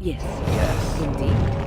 Yes. Yes. Indeed.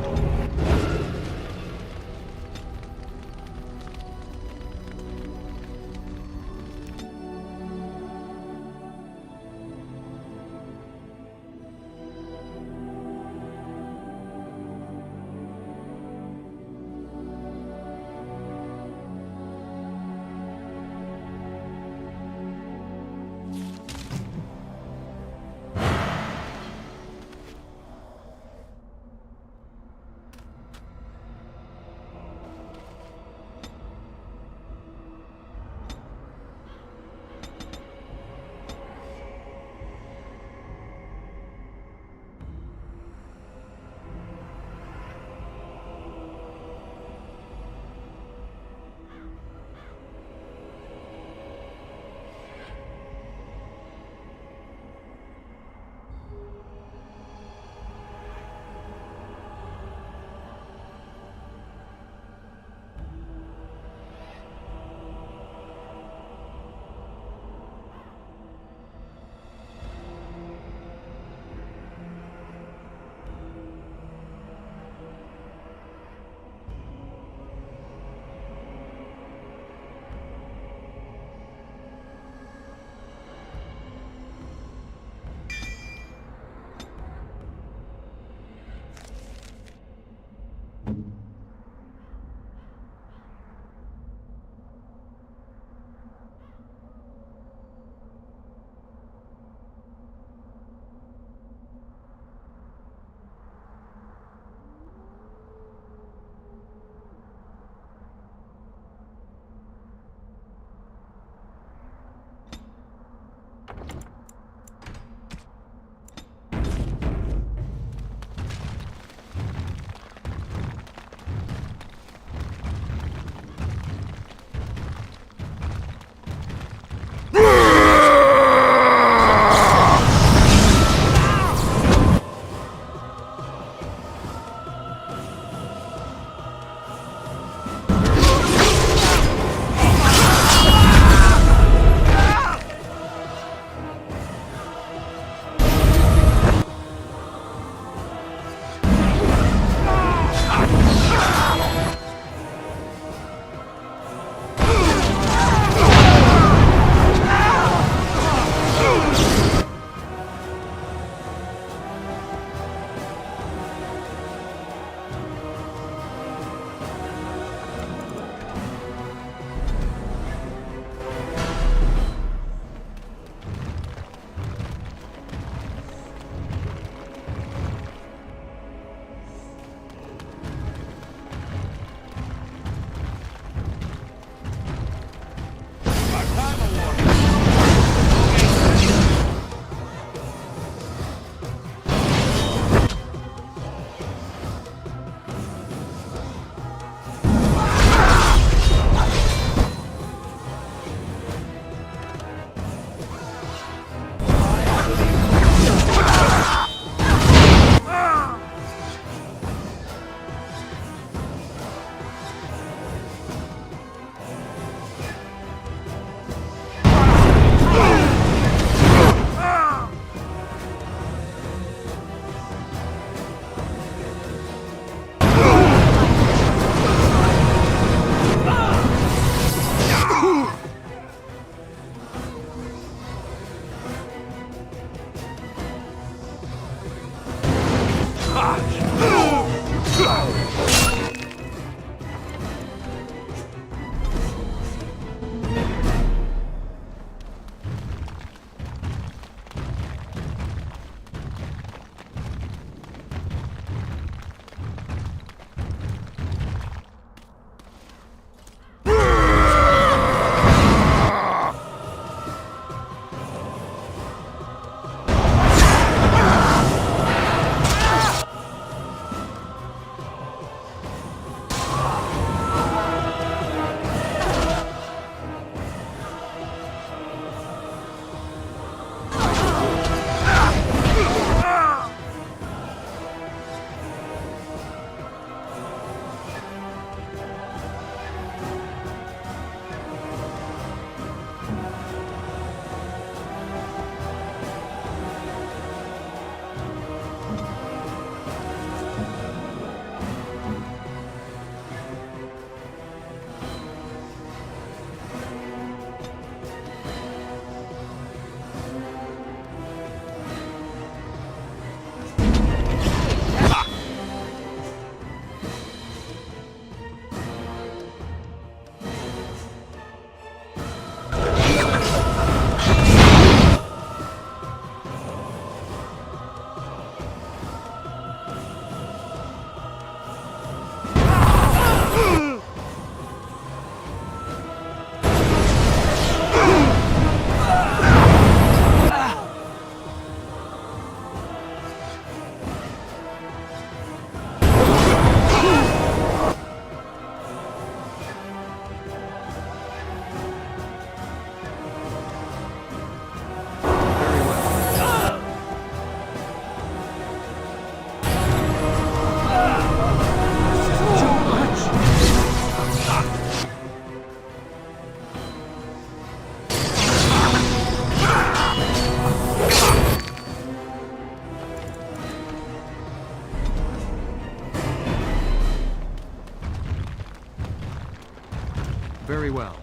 Very well.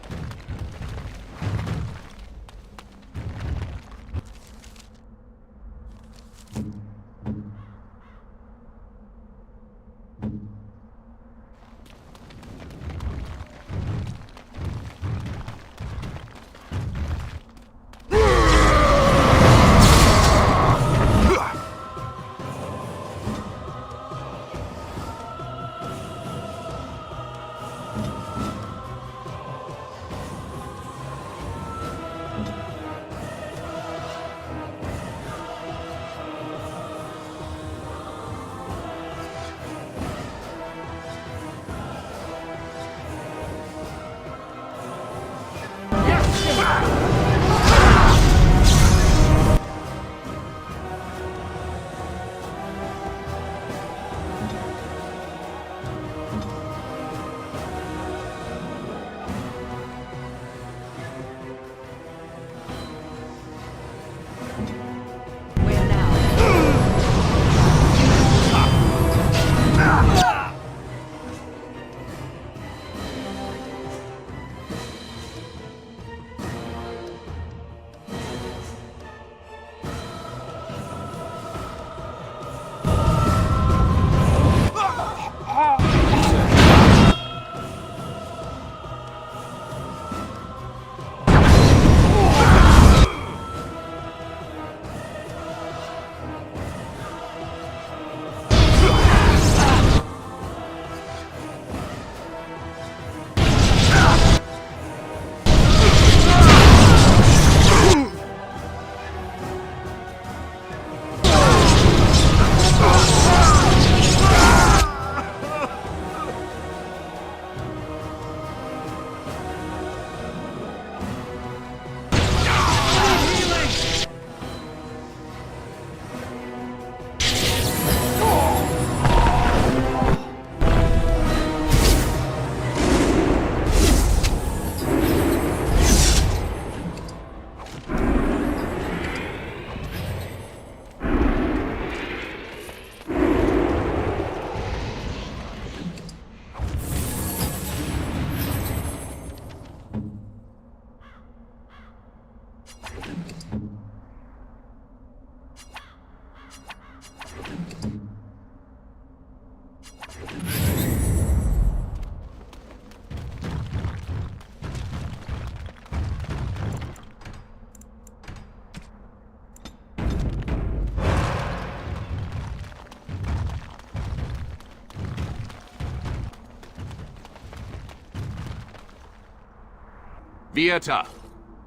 Vieta,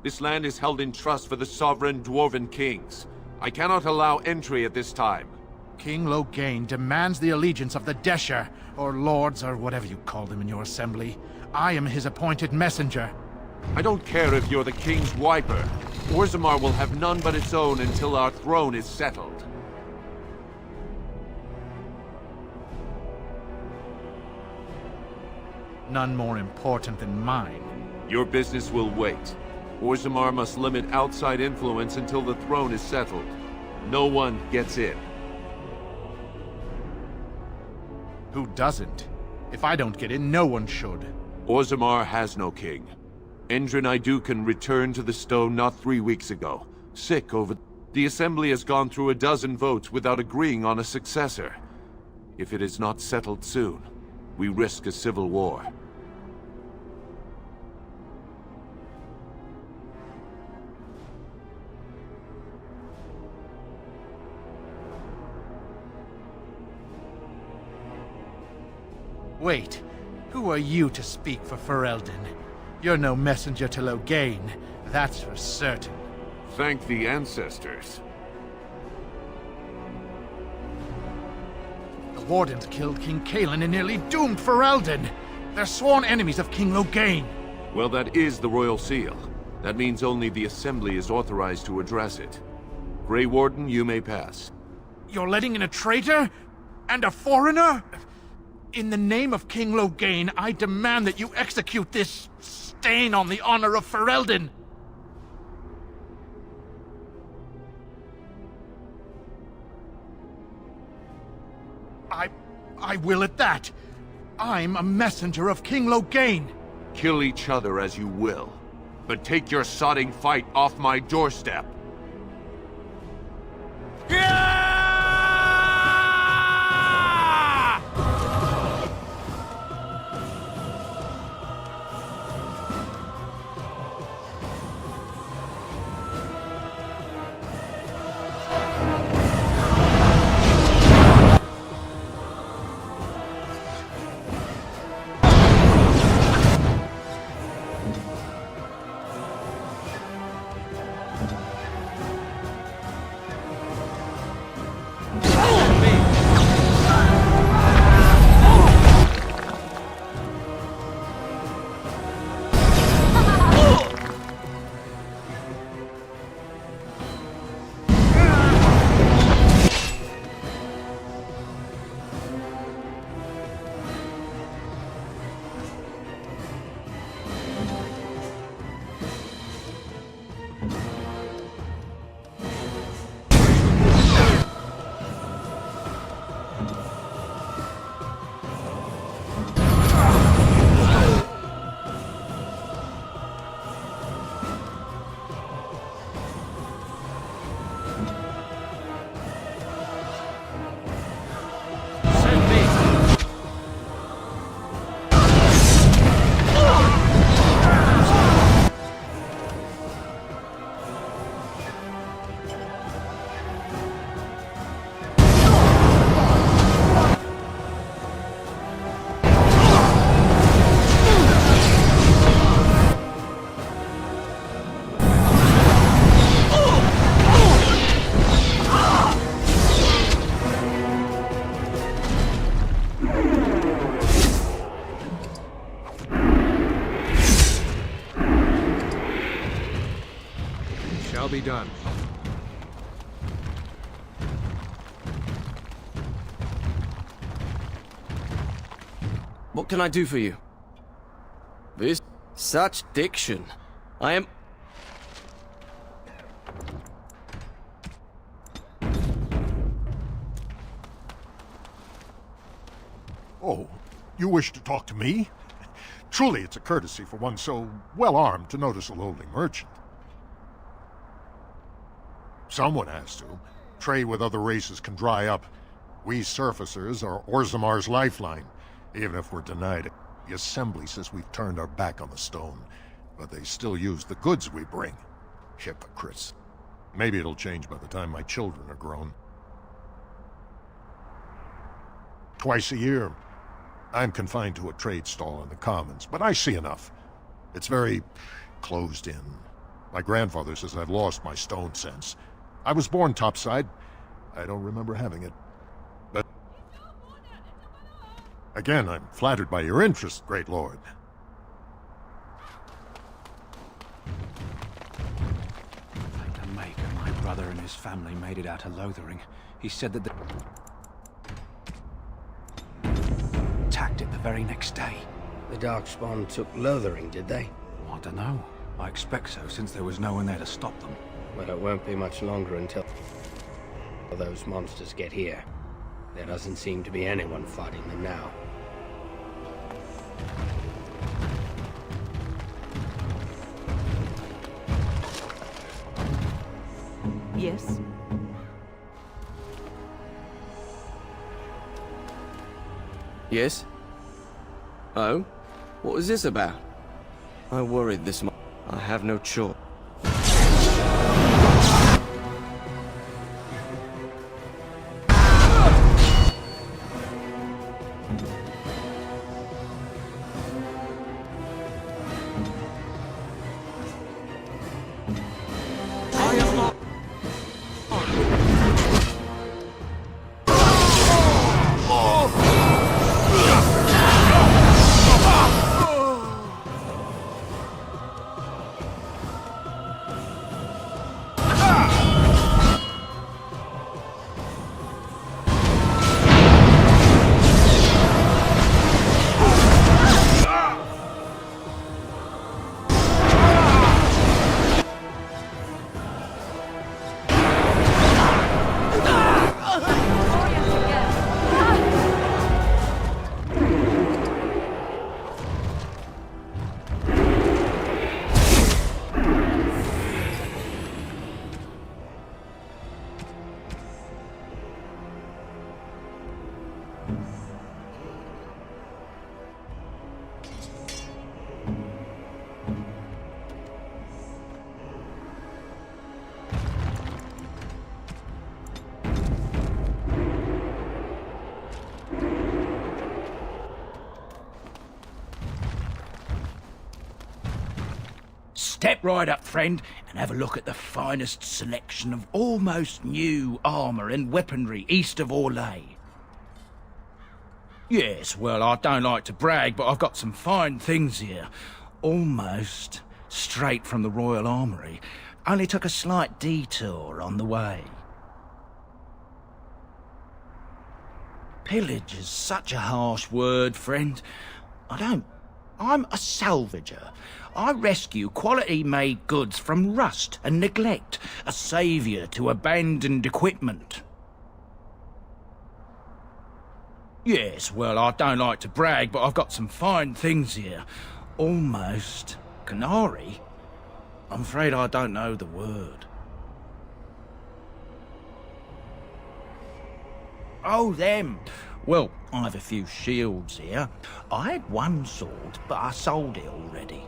this land is held in trust for the sovereign Dwarven kings. I cannot allow entry at this time. King Loghain demands the allegiance of the Desher, or lords, or whatever you call them in your assembly. I am his appointed messenger. I don't care if you're the king's wiper. Orzammar will have none but its own until our throne is settled. None more important than mine. Your business will wait. Orzammar must limit outside influence until the throne is settled. No one gets in. Who doesn't? If I don't get in, no one should. Orzammar has no king. Endrin Idukan returned to the stone not 3 weeks ago, sick over... The Assembly has gone through a dozen votes without agreeing on a successor. If it is not settled soon, we risk a civil war. Wait, who are you to speak for Ferelden? You're no messenger to Loghain, that's for certain. Thank the ancestors. The Wardens killed King Cailan and nearly doomed Ferelden. They're sworn enemies of King Loghain. Well, that is the Royal Seal. That means only the Assembly is authorized to address it. Grey Warden, you may pass. You're letting in a traitor? And a foreigner? In the name of King Loghain, I demand that you execute this stain on the honor of Ferelden. I will at that. I'm a messenger of King Loghain. Kill each other as you will, but take your sodding fight off my doorstep. Shall be done. What can I do for you? This... such diction. I am... Oh, you wish to talk to me? Truly, it's a courtesy for one so well-armed to notice a lowly merchant. Someone has to. Trade with other races can dry up. We surfacers are Orzammar's lifeline, even if we're denied it. The Assembly says we've turned our back on the stone, but they still use the goods we bring. Hypocrites. Maybe it'll change by the time my children are grown. Twice a year, I'm confined to a trade stall in the Commons, but I see enough. It's very closed in. My grandfather says I've lost my stone sense. I was born topside. I don't remember having it. But again, I'm flattered by your interest, great lord. Thank the Maker, my brother and his family made it out of Lothering. He said that they attacked it the very next day. The Darkspawn took Lothering, did they? I don't know. I expect so, since there was no one there to stop them. Well, it won't be much longer until those monsters get here. There doesn't seem to be anyone fighting them now. Yes? Yes? Oh? What was this about? I worried this much. I have no choice. Step right up, friend, and have a look at the finest selection of almost new armour and weaponry east of Orlais. Yes, well, I don't like to brag, but I've got some fine things here. Almost straight from the Royal Armoury. Only took a slight detour on the way. Pillage is such a harsh word, friend. I'm a salvager. I rescue quality-made goods from rust and neglect, a saviour to abandoned equipment. Yes, well, I don't like to brag, but I've got some fine things here. Almost. Canary? I'm afraid I don't know the word. Oh, them. Well, I have a few shields here. I had one sword, but I sold it already.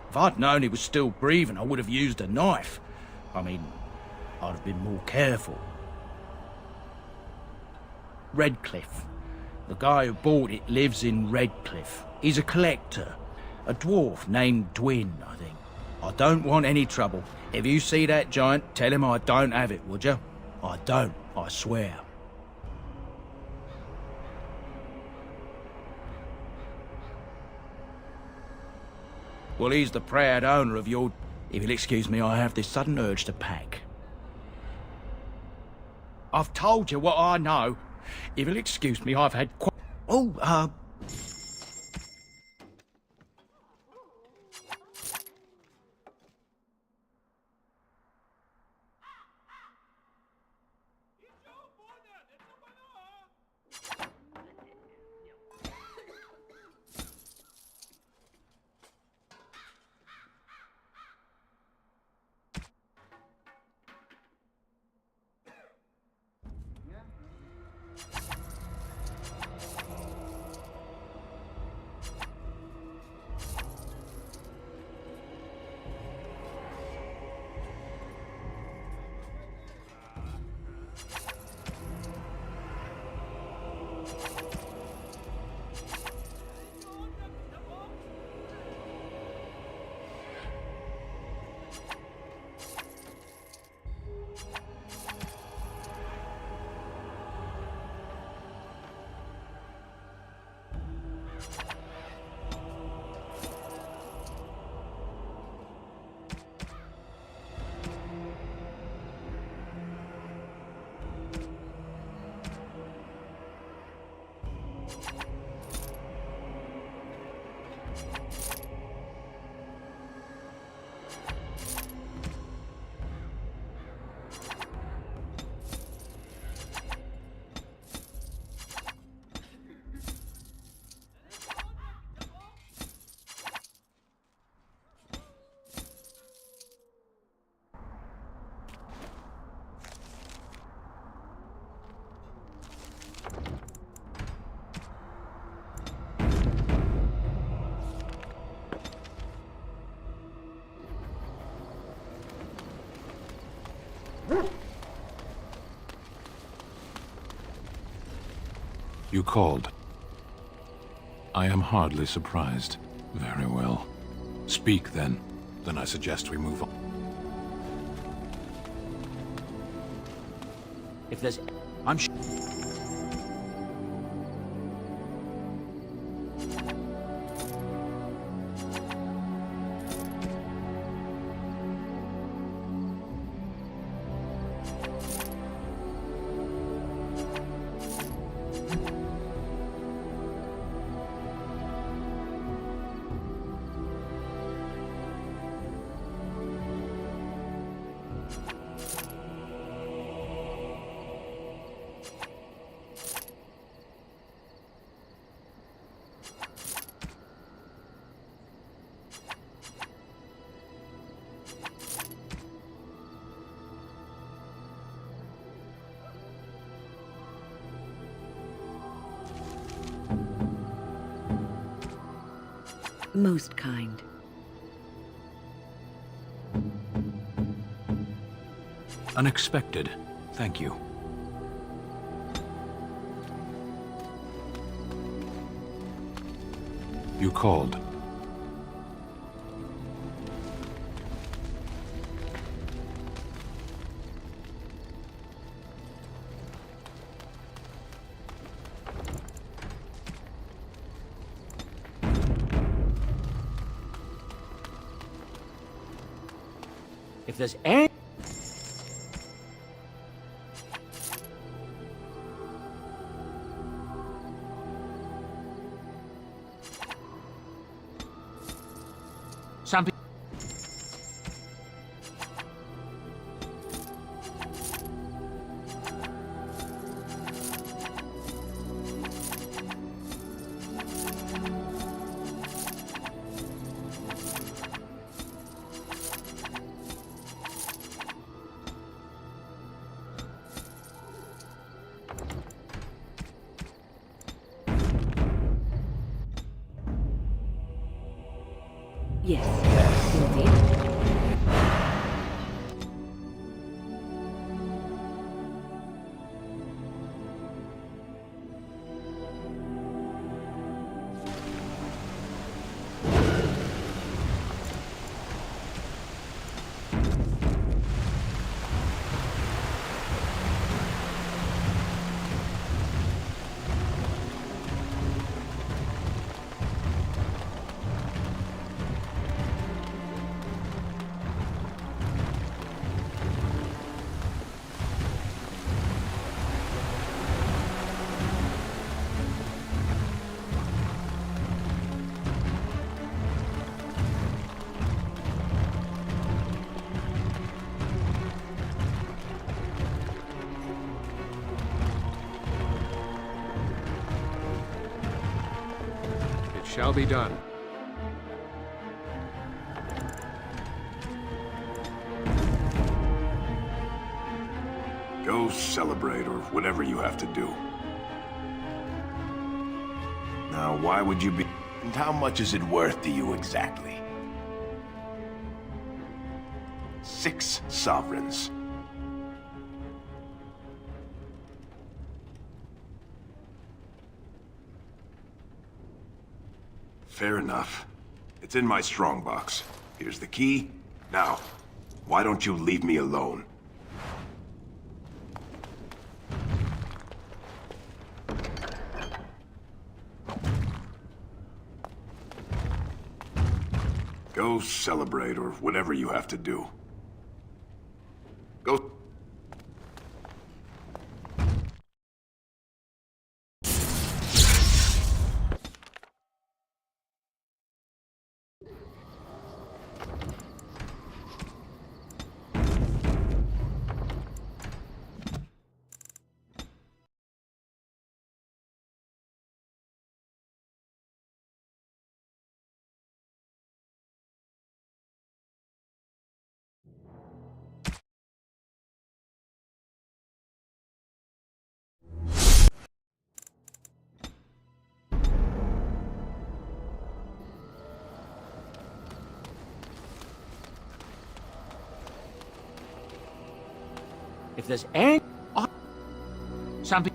If I'd known he was still breathing, I would have used a knife. I mean, I'd have been more careful. Redcliffe. The guy who bought it lives in Redcliffe. He's a collector. A dwarf named Dwin, I think. I don't want any trouble. If you see that giant, tell him I don't have it, would you? I don't, I swear. Well, he's the proud owner of your... If you'll excuse me, I have this sudden urge to pack. I've told you what I know. If you'll excuse me, I've had Oh, You called. I am hardly surprised. Very well. Speak, then. Then I suggest we move on. If there's... I'm Most kind. Unexpected. Thank you. You called. If there's any... Something... Yes, indeed. It shall be done. Go celebrate, or whatever you have to do. Now, why would you be... And how much is it worth to you exactly? 6 sovereigns. Fair enough. It's in my strongbox. Here's the key. Now, why don't you leave me alone? Go celebrate, or whatever you have to do. Go... If there's any... Something...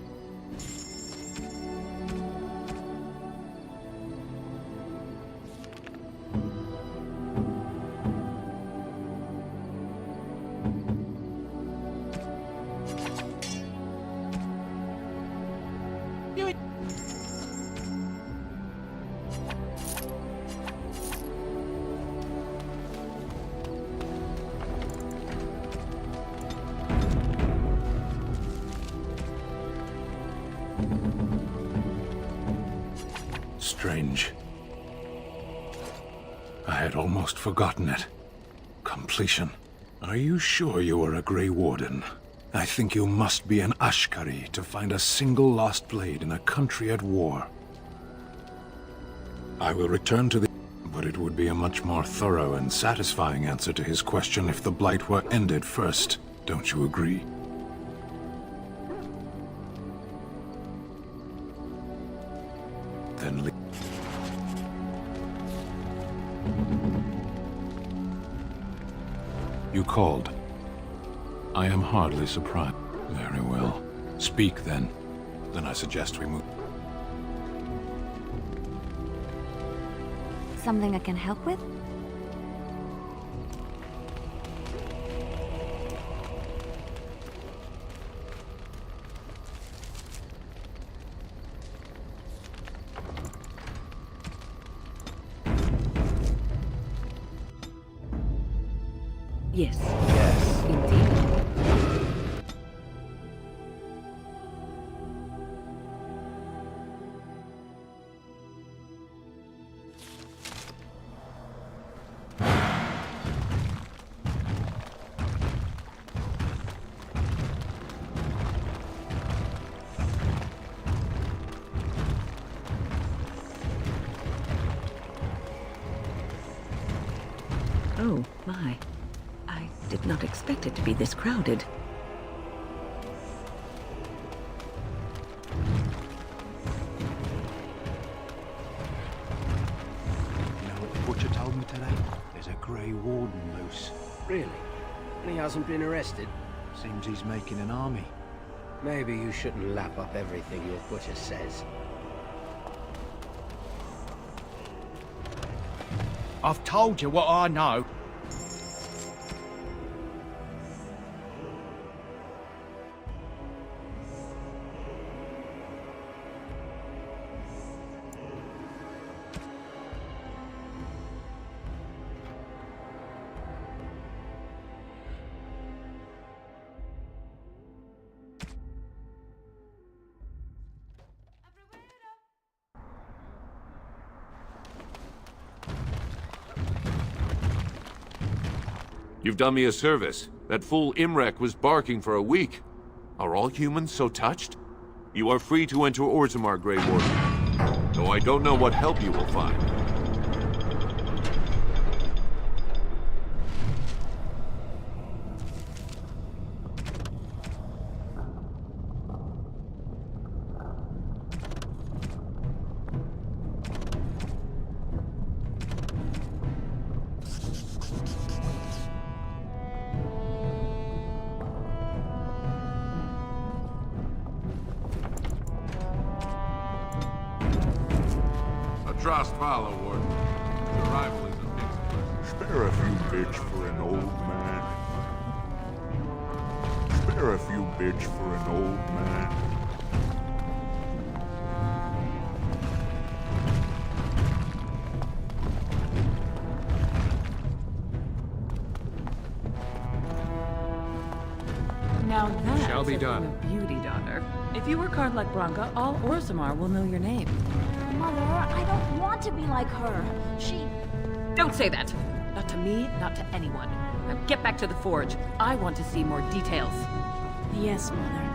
strange. I had almost forgotten it. Completion. Are you sure you are a Grey Warden? I think you must be an Ashkari to find a single lost blade in a country at war. I will return to the... But it would be a much more thorough and satisfying answer to his question if the Blight were ended first. Don't you agree? Then leave. You called. I am hardly surprised. Very well. Speak then. Then I suggest we move. Something I can help with? Yes. Yes. Indeed. Oh, my. I did not expect it to be this crowded. You know what the butcher told me today? There's a Grey Warden loose. Really? And he hasn't been arrested? Seems he's making an army. Maybe you shouldn't lap up everything your butcher says. I've told you what I know. You've done me a service. That fool Imrek was barking for a week. Are all humans so touched? You are free to enter Orzammar, Grey Warden. Though I don't know what help you will find. Trust follow, Warden. Your arrival is a mixed blessing. Spare a few bits for an old man. Spare a few bits for an old man. Now that Shall be a done. thing of beauty, daughter. If you work hard like Branka, all Orzammar will know your name. Mother, I don't want to be like her. She... Don't say that! Not to me, not to anyone. Now get back to the forge. I want to see more details. Yes, Mother.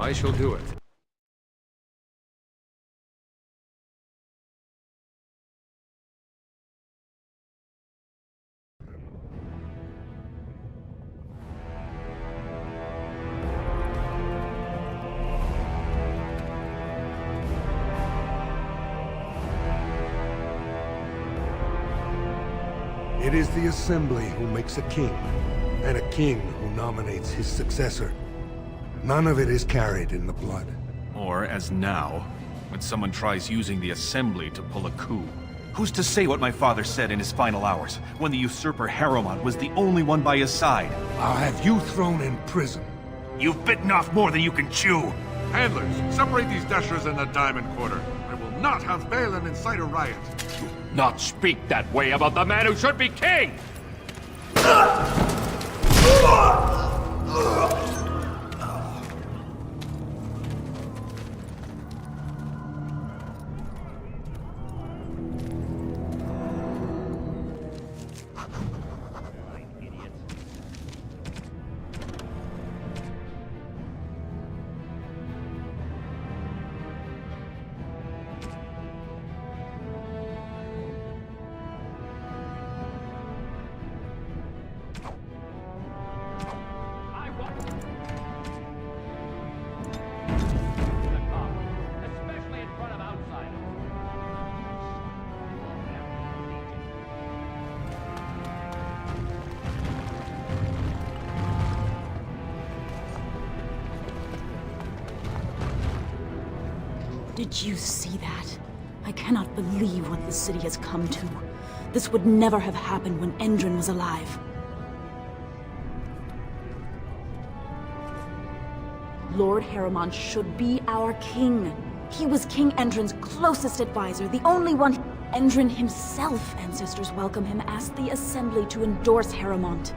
I shall do it. It is the Assembly who makes a king, and a king who nominates his successor. None of it is carried in the blood. Or, as now, when someone tries using the Assembly to pull a coup. Who's to say what my father said in his final hours, when the usurper Harrowmont was the only one by his side? I'll have you thrown in prison. You've bitten off more than you can chew! Handlers, separate these dashers in the Diamond Quarter. I will not have Balin incite a riot. Not speak that way about the man who should be king! Did you see that? I cannot believe what the city has come to. This would never have happened when Endrin was alive. Lord Harrowmont should be our king. He was King Endrin's closest advisor, the only one. Endrin himself, ancestors welcome him, asked the Assembly to endorse Harrowmont.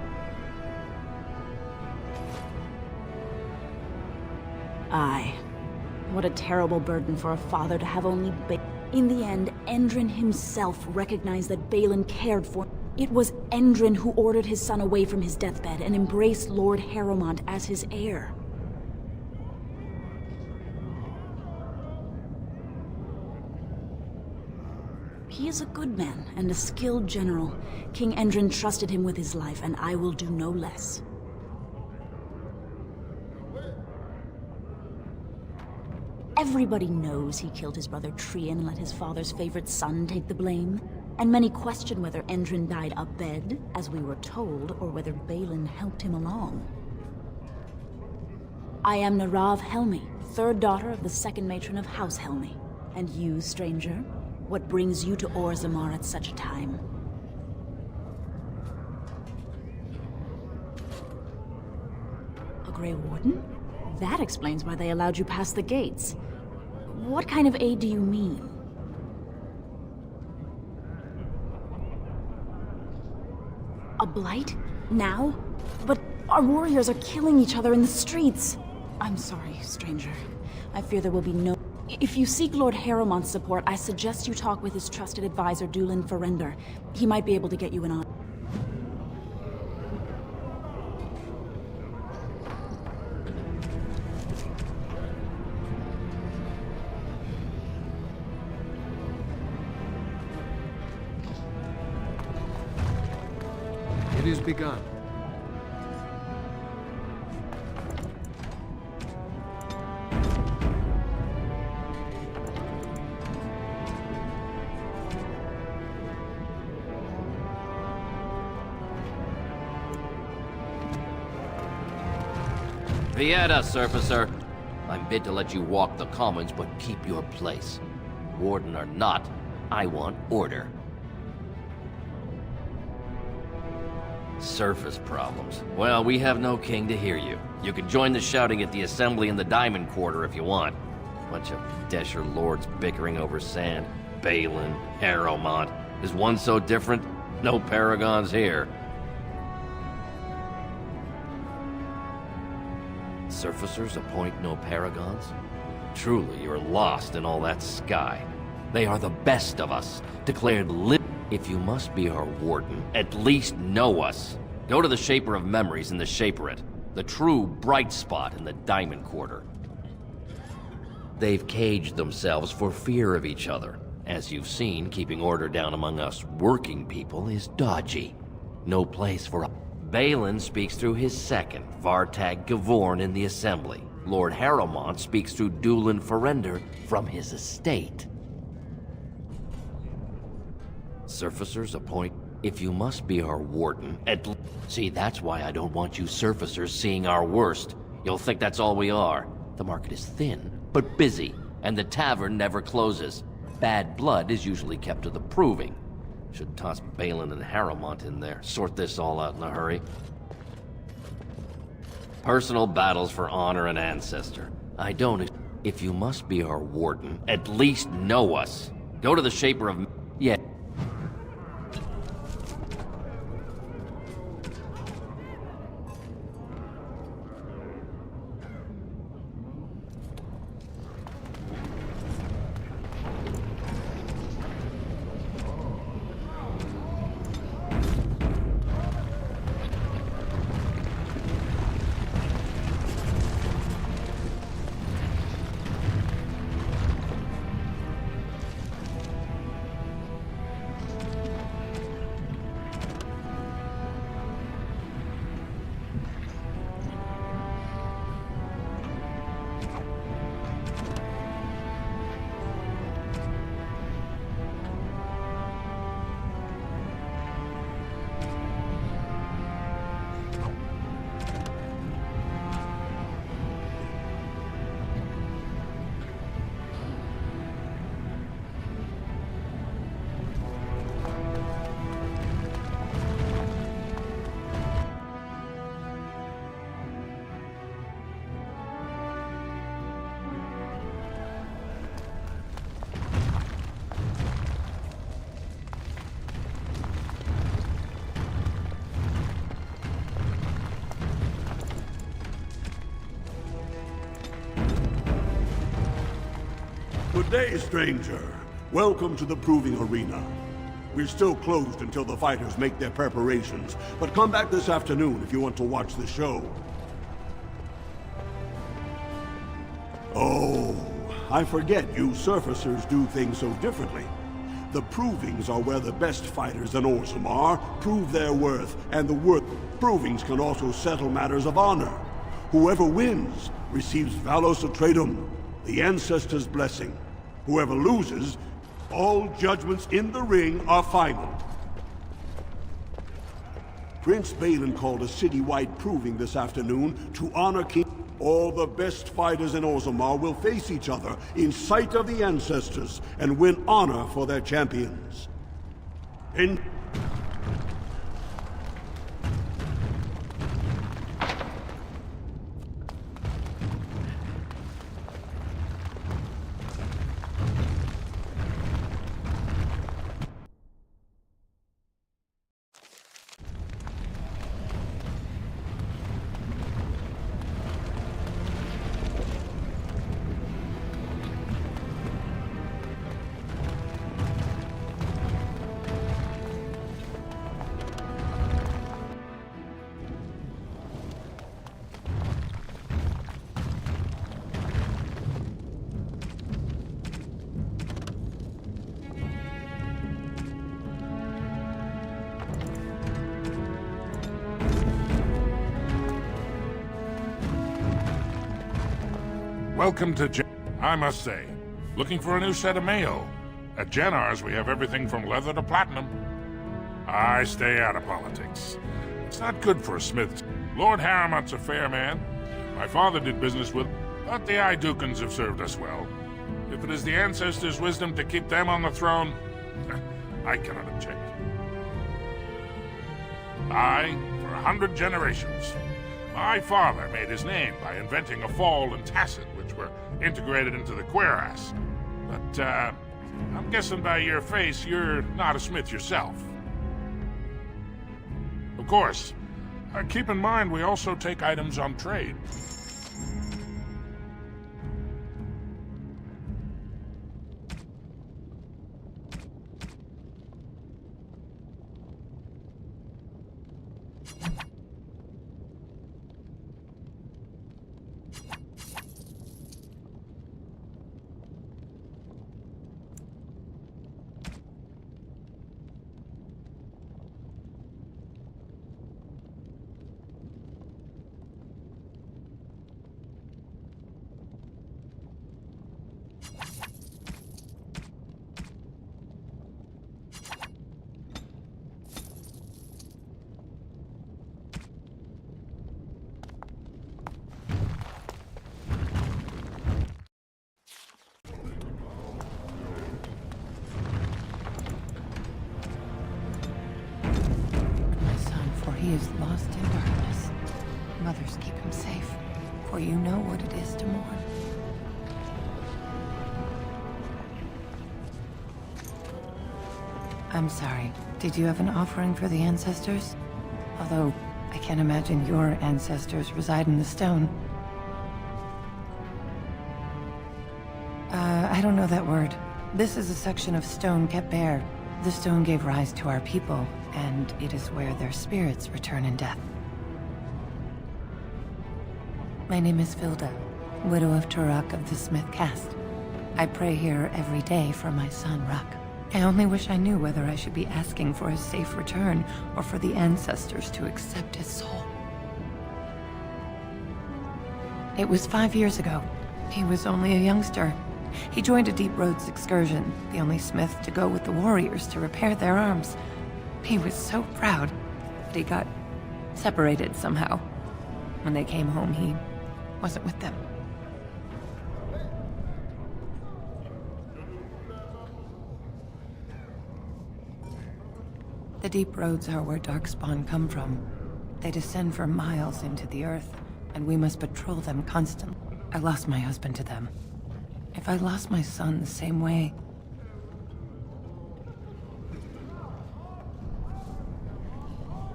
Aye. What a terrible burden for a father to have only In the end, Endrin himself recognized that Balin cared for him. It was Endrin who ordered his son away from his deathbed and embraced Lord Harrowmont as his heir. He is a good man and a skilled general. King Endrin trusted him with his life, and I will do no less. Everybody knows he killed his brother Trian and let his father's favorite son take the blame. And many question whether Endrin died abed, as we were told, or whether Balin helped him along. I am Narav Helmi, third daughter of the second matron of House Helmi. And you, stranger, what brings you to Orzammar at such a time? A Grey Warden? That explains why they allowed you past the gates. What kind of aid do you mean? A blight? Now? But our warriors are killing each other in the streets. I'm sorry, stranger. I fear there will be no... If you seek Lord Harrowmont's support, I suggest you talk with his trusted advisor, Dulin Ferender. He might be able to get you an on. It is begun. Vieta, Surfacer. I'm bid to let you walk the commons, but keep your place. Warden or not, I want order. Surface problems. Well, we have no king to hear you. You can join the shouting at the Assembly in the Diamond Quarter if you want. Bunch of Desher lords bickering over sand. Balin, Harrowmont. Is one so different? No paragons here. Surfacers appoint no paragons? Truly, you're lost in all that sky. They are the best of us, declared If you must be our warden, at least know us. Go to the Shaper of Memories in the Shaperate, the true bright spot in the Diamond Quarter. They've caged themselves for fear of each other. As you've seen, keeping order down among us working people is dodgy. No place for a... Balin speaks through his second, Vartag Gavorn, in the Assembly. Lord Harrowmont speaks through Dulin Ferender from his estate. Surfacers appoint If you must be our warden, see, that's why I don't want you surfacers seeing our worst. You'll think that's all we are. The market is thin, but busy, and the tavern never closes. Bad blood is usually kept to the proving. Should toss Balin and Harrowmont in there, sort this all out in a hurry. Personal battles for honor and ancestor. I don't... If you must be our warden, at least know us. Go to the Shaper of... Yeah. Good day, stranger. Welcome to the Proving Arena. We're still closed until the fighters make their preparations, but come back this afternoon if you want to watch the show. Oh, I forget you surfacers do things so differently. The Provings are where the best fighters in Orzammar prove their worth, and the Provings can also settle matters of honor. Whoever wins receives Valos Atreidum, the Ancestor's blessing. Whoever loses, all judgments in the ring are final. Prince Balin called a citywide proving this afternoon to honor King. All the best fighters in Orzammar will face each other in sight of the Ancestors and win honor for their champions. Welcome to I must say, looking for a new set of mail. At Jennar's, we have everything from leather to platinum. I stay out of politics. It's not good for a smith. Lord Harrowmont's a fair man. My father did business with, but the Idukans have served us well. If it is the ancestors' wisdom to keep them on the throne, I cannot object. For 100 generations. My father made his name by inventing a fall and tacit, which were integrated into the cuirass. But, I'm guessing by your face, you're not a smith yourself. Of course, keep in mind we also take items on trade. He is lost in darkness. Mothers, keep him safe, for you know what it is to mourn. I'm sorry. Did you have an offering for the ancestors? Although, I can't imagine your ancestors reside in the stone. I don't know that word. This is a section of stone kept bare. The stone gave rise to our people, and it is where their spirits return in death. My name is Vilda, widow of Turok of the Smith caste. I pray here every day for my son, Ruck. I only wish I knew whether I should be asking for his safe return or for the ancestors to accept his soul. It was 5 years ago. He was only a youngster. He joined a Deep Roads excursion, the only smith to go with the warriors to repair their arms. He was so proud, but he got separated somehow. When they came home, he wasn't with them. The Deep Roads are where Darkspawn come from. They descend for miles into the earth, and we must patrol them constantly. I lost my husband to them. If I lost my son the same way...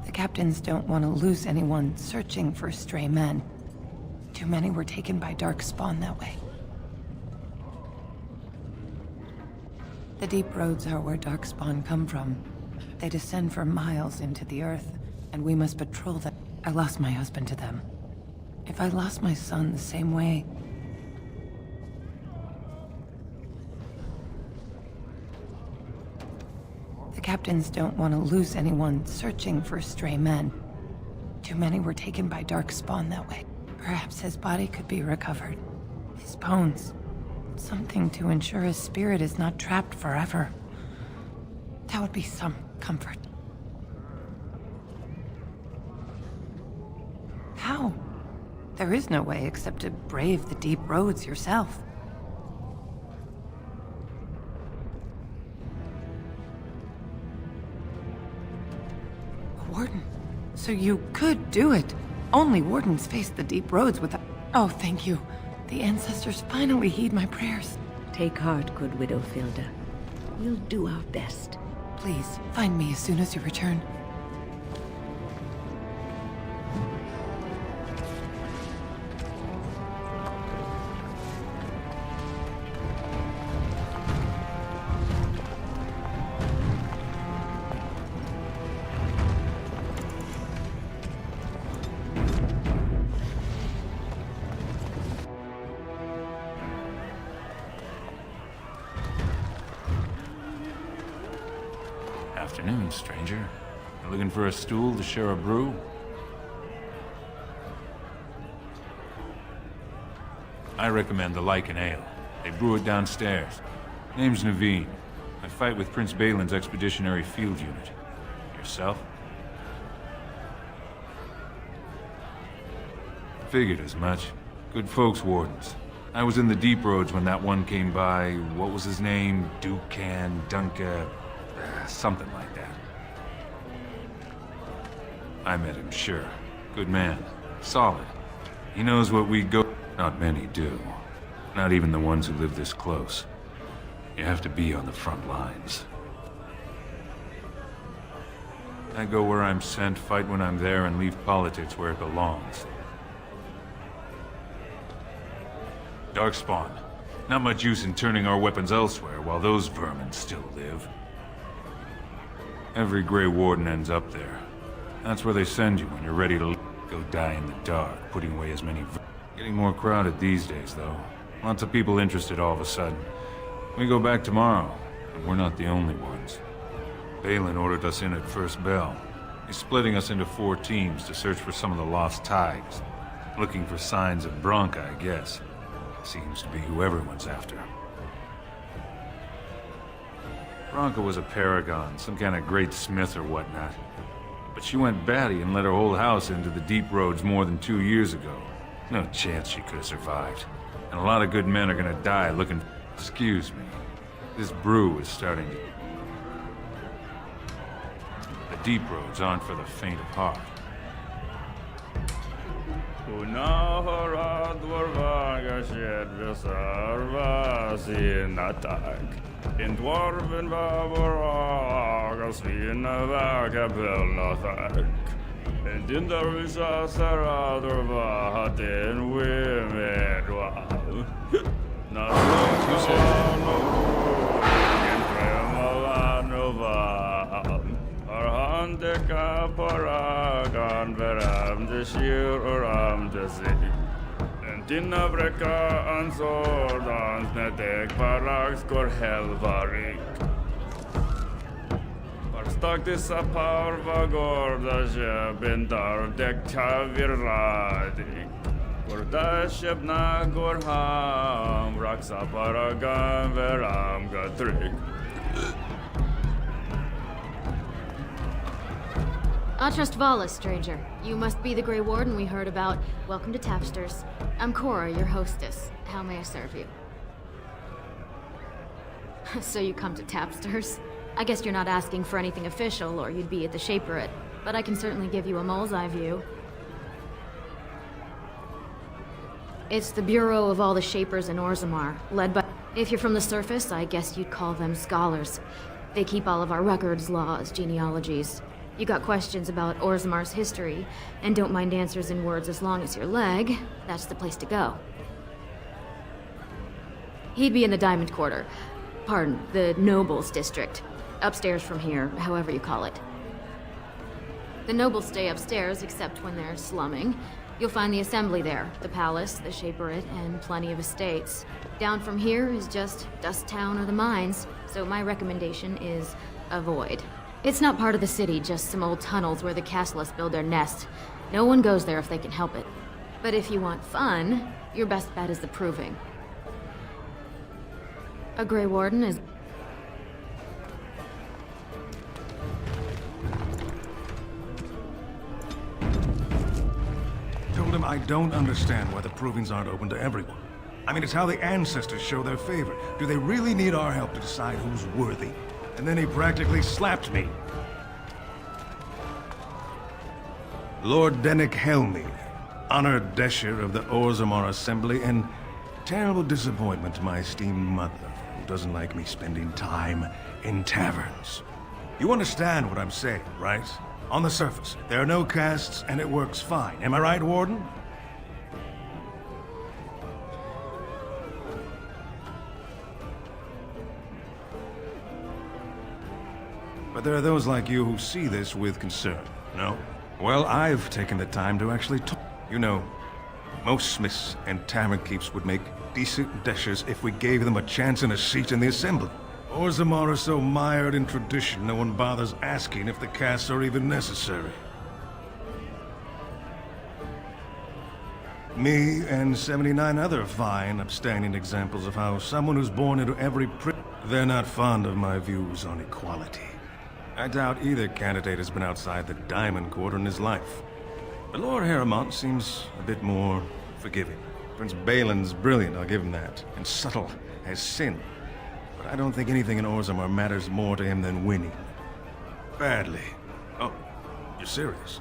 The captains don't want to lose anyone searching for stray men. Too many were taken by Darkspawn that way. The Deep Roads are where Darkspawn come from. They descend for miles into the earth, and we must patrol them. I lost my husband to them. If I lost my son the same way... The captains don't want to lose anyone searching for stray men. Too many were taken by Darkspawn that way. Perhaps his body could be recovered. His bones. Something to ensure his spirit is not trapped forever. That would be some comfort. How? There is no way except to brave the Deep Roads yourself. A warden. So you could do it. Only wardens face the Deep Roads without... Oh, thank you. The ancestors finally heed my prayers. Take heart, good Widow Filda. We'll do our best. Please, find me as soon as you return. Afternoon, stranger. You looking for a stool to share a brew? I recommend the Lycan Ale. They brew it downstairs. Name's Naveen. I fight with Prince Balin's Expeditionary Field Unit. Yourself? Figured as much. Good folks, wardens. I was in the Deep Roads when that one came by. What was his name? Dunka... something like that. I met him, sure. Good man. Solid. He knows what we go... Not many do. Not even the ones who live this close. You have to be on the front lines. I go where I'm sent, fight when I'm there, and leave politics where it belongs. Darkspawn. Not much use in turning our weapons elsewhere while those vermin still live. Every Grey Warden ends up there. That's where they send you when you're ready to go die in the dark, putting away as many Getting more crowded these days, though. Lots of people interested all of a sudden. We go back tomorrow, and we're not the only ones. Balin ordered us in at first bell. He's splitting us into 4 teams to search for some of the lost tigers. Looking for signs of Branka, I guess. Seems to be who everyone's after. Branka was a paragon, some kind of great smith or whatnot. But she went batty and let her whole house into the Deep Roads more than 2 years ago. No chance she could have survived. And a lot of good men are gonna die looking... Excuse me. This brew is starting to... The Deep Roads aren't for the faint of heart. Kunahora dwarvaga shed visarva sin attack. In dwarven vavaraga svinavaga pelnathak. And in the Risha Saradorva hatin wimedwa. Arhandeka paragan veram de shir oram de zik. And dinna breka ansordans netek parags kor helvarik. Parstak disa parva gorda jebindar dek kavirradik. Gorda shebna gorham raksa paragan veram gatrik. Atrust Vala, stranger. You must be the Grey Warden we heard about. Welcome to Tapsters. I'm Cora, your hostess. How may I serve you? So you come to Tapsters? I guess you're not asking for anything official, or you'd be at the Shaperate. But I can certainly give you a mole's eye view. It's the Bureau of all the Shapers in Orzammar, led by... If you're from the surface, I guess you'd call them scholars. They keep all of our records, laws, genealogies. You got questions about Orzammar's history, and don't mind answers in words as long as your leg, that's the place to go. He'd be in the Diamond Quarter. Pardon, the Nobles District. Upstairs from here, however you call it. The Nobles stay upstairs, except when they're slumming. You'll find the Assembly there, the Palace, the Shaperate, and plenty of estates. Down from here is just Dust Town or the mines, so my recommendation is avoid. It's not part of the city, just some old tunnels where the Castlists build their nest. No one goes there if they can help it. But if you want fun, your best bet is the Proving. A Grey Warden is... Told him I don't understand why the Provings aren't open to everyone. I mean, it's how the ancestors show their favor. Do they really need our help to decide who's worthy? And then he practically slapped me. Lord Dennick Helmi, honored Desher of the Orzammar Assembly, and terrible disappointment to my esteemed mother, who doesn't like me spending time in taverns. You understand what I'm saying, right? On the surface, there are no castes, and it works fine. Am I right, Warden? But there are those like you who see this with concern, no? Well, I've taken the time to actually talk. You know, most smiths and tavern keeps would make decent deshers if we gave them a chance and a seat in the Assembly. Orzammar is so mired in tradition, no one bothers asking if the castes are even necessary. Me and 79 other fine, upstanding examples of how someone who's born into every they're not fond of my views on equality. I doubt either candidate has been outside the Diamond Quarter in his life. But Lord Harrowmont seems a bit more forgiving. Prince Balin's brilliant, I'll give him that, and subtle as sin. But I don't think anything in Orzammar matters more to him than winning. Badly. Oh, you're serious?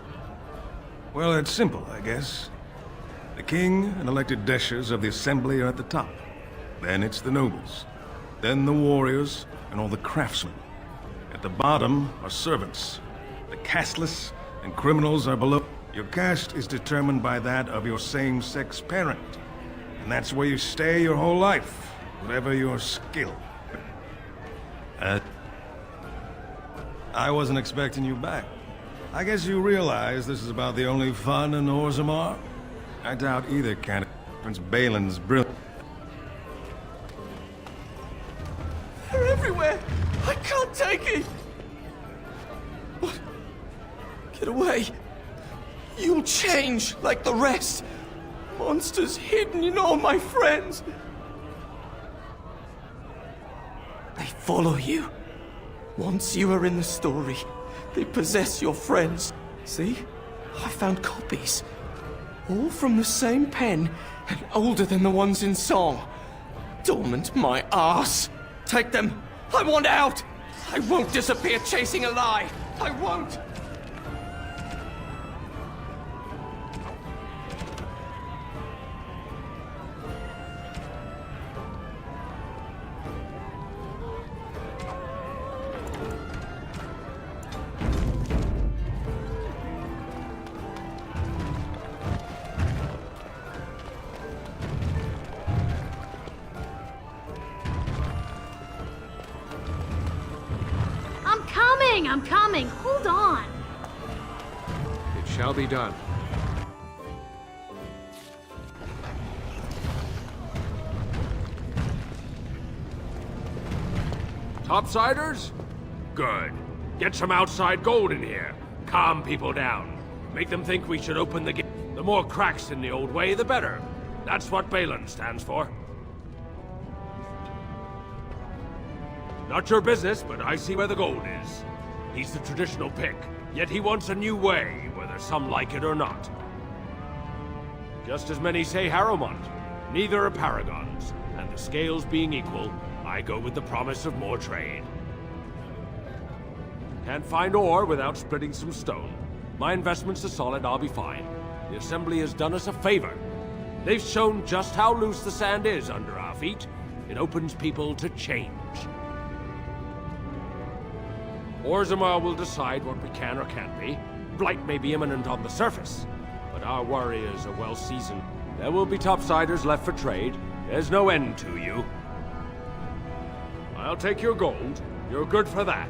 Well, it's simple, I guess. The king and elected deshers of the Assembly are at the top. Then it's the nobles. Then the warriors and all the craftsmen. At the bottom are servants. The casteless and criminals are below. Your caste is determined by that of your same-sex parent. And that's where you stay your whole life, whatever your skill. I wasn't expecting you back. I guess you realize this is about the only fun in Orzammar? I doubt either candidate. Prince Balin's brilliant. They're everywhere! I can't take it! What? Get away! You'll change like the rest! Monsters hidden in all my friends! They follow you. Once you are in the story, they possess your friends. See? I found copies. All from the same pen, and older than the ones in song. Dormant my ass! Take them! I want out! I won't disappear chasing a lie! I won't! coming! I'm coming! Hold on! It shall be done. Topsiders? Good. Get some outside gold in here. Calm people down. Make them think we should open the gate. The more cracks in the old way, the better. That's what Balin stands for. Not your business, but I see where the gold is. He's the traditional pick, yet he wants a new way, whether some like it or not. Just as many say Harrowmont. Neither are paragons, and the scales being equal, I go with the promise of more trade. Can't find ore without splitting some stone. My investments are solid, I'll be fine. The Assembly has done us a favor. They've shown just how loose the sand is under our feet. It opens people to change. Orzammar will decide what we can or can't be. Blight may be imminent on the surface, but our warriors are well seasoned. There will be topsiders left for trade. There's no end to you. I'll take your gold. You're good for that.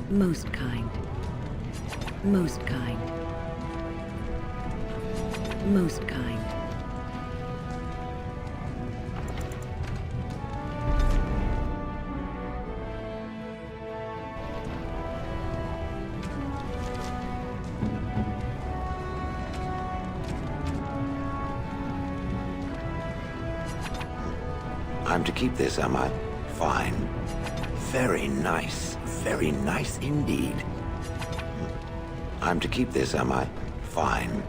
Most kind. Most kind. Most kind. I'm to keep this, am I? Fine. Very nice. Very nice indeed. I'm to keep this, am I? Fine.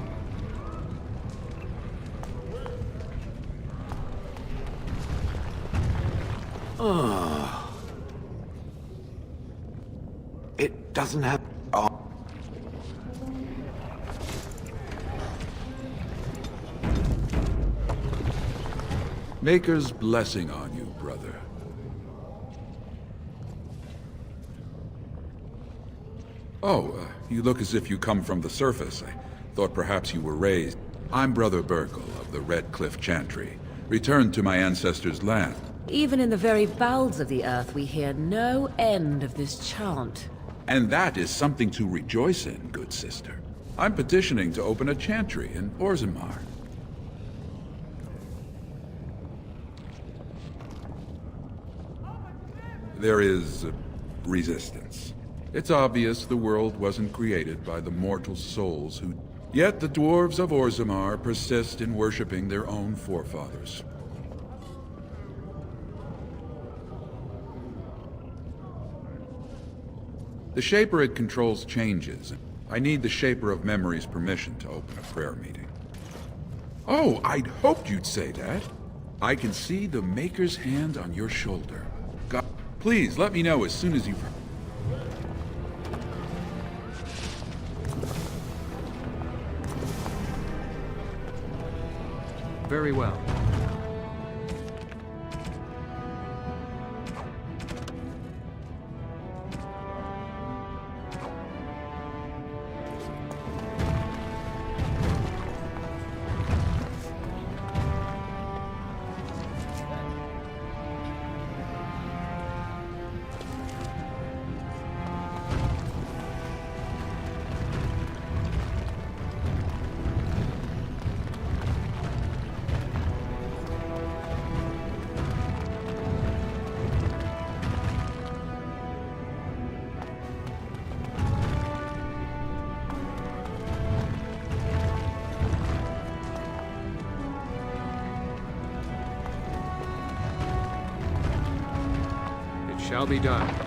Oh. It doesn't have... Oh. Maker's blessing on you, brother. Oh, you look as if you come from the surface. I thought perhaps you were raised. I'm Brother Burkle of the Red Cliff Chantry, returned to my ancestors' land. Even in the very bowels of the earth, we hear no end of this chant. And that is something to rejoice in, good sister. I'm petitioning to open a chantry in Orzammar. There is resistance. It's obvious the world wasn't created by the mortal souls who... Yet the dwarves of Orzammar persist in worshipping their own forefathers. The Shaperate controls changes. I need the Shaper of Memory's permission to open a prayer meeting. Oh, I'd hoped you'd say that. I can see the Maker's hand on your shoulder. God, please let me know as soon as you've heard. Very well. Shall be done.